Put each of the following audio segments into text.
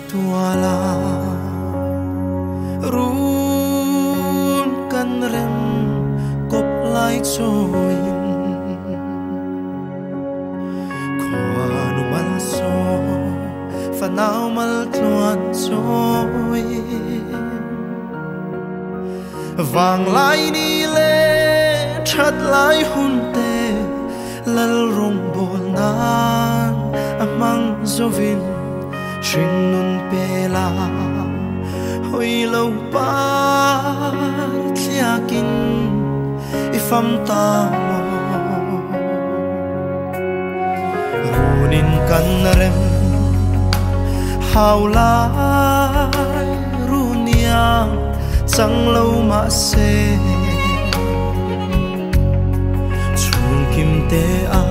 tuala run kan rem kop lai choin khoanu mal so fanau mal tuan choi vang lai ni le that lai hun te lal rong bol nan amang zovin Shin nun pela hoi lâu pa thiakin ifam ta runin kan rem hau lai runiang chẳng lâu mà se chung kim te a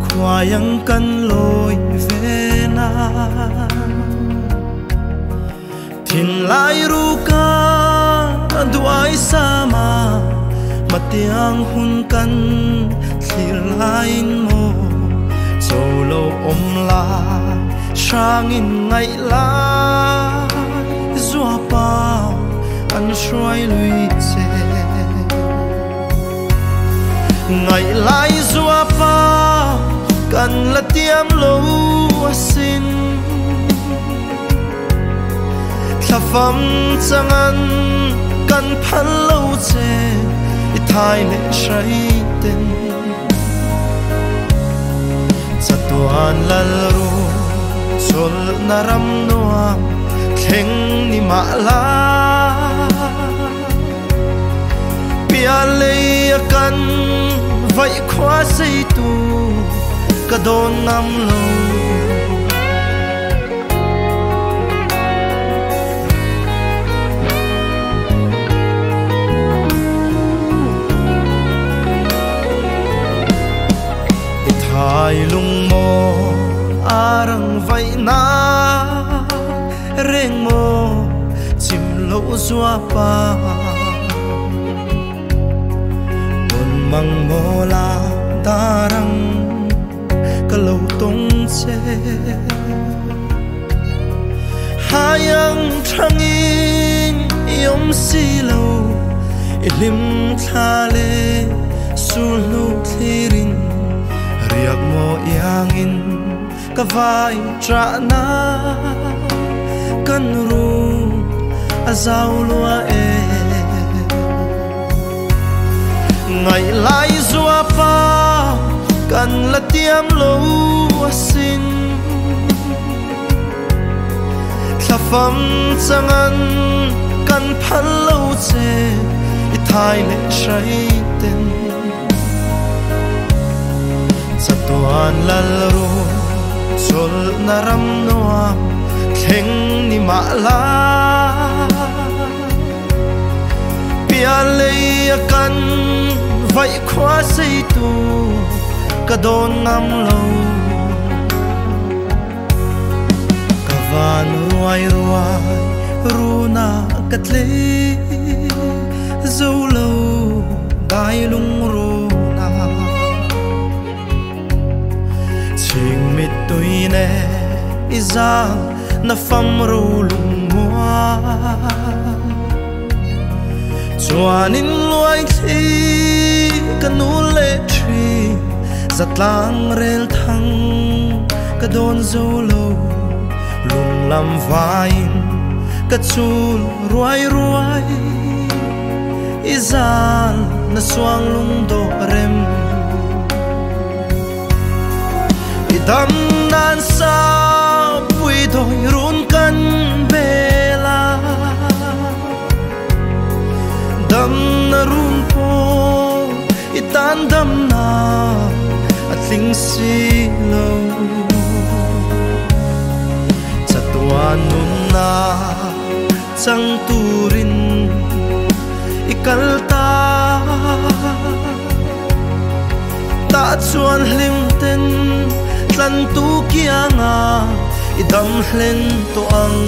khoayang kan loi ve na tin lai ru ka duai sama matiang hun kan thlir lain mo solo om la shangin ngai la zua pa an shuai lui se ngai lai zua pa kan la tiam lo asin thafam changan kan phan lo che I thai le shai ten chatuan lal ru sol naram noa theng ni ma la pia le kan vai khwa sei tu ka don nam lo hai lung mo arang vai na reng mo chim lo zua pa ton mang mo la tarang ka lo tong che hayang thangin yom si lo ilim thale sulu thirin riak mo iangin kavai tra na kan ru azau lua e ngai lai zua pa kan latiam lo asin thafam changan kan phan lo che I thai le shai ten Satuan lal ru sol naram noa theng ni ma la pia le kan vai khwa sei tu ka don nam lo ka van ruai ruai runa katle zo lo dai lung ru Ching mit tui ne izang na fam ru lung mua chuanin luai thi kanu le thi zatlang rel thang ka don zo lo lung lam vain ka chul ruai ruai izal na suang lung do rem Dam nan sa pui doi run kan bela dam na run po itan dam na at ling si lo chatuan nun na chang turin ikalta ta chuan hlim ten tlan tu kia nga idam hlen to ang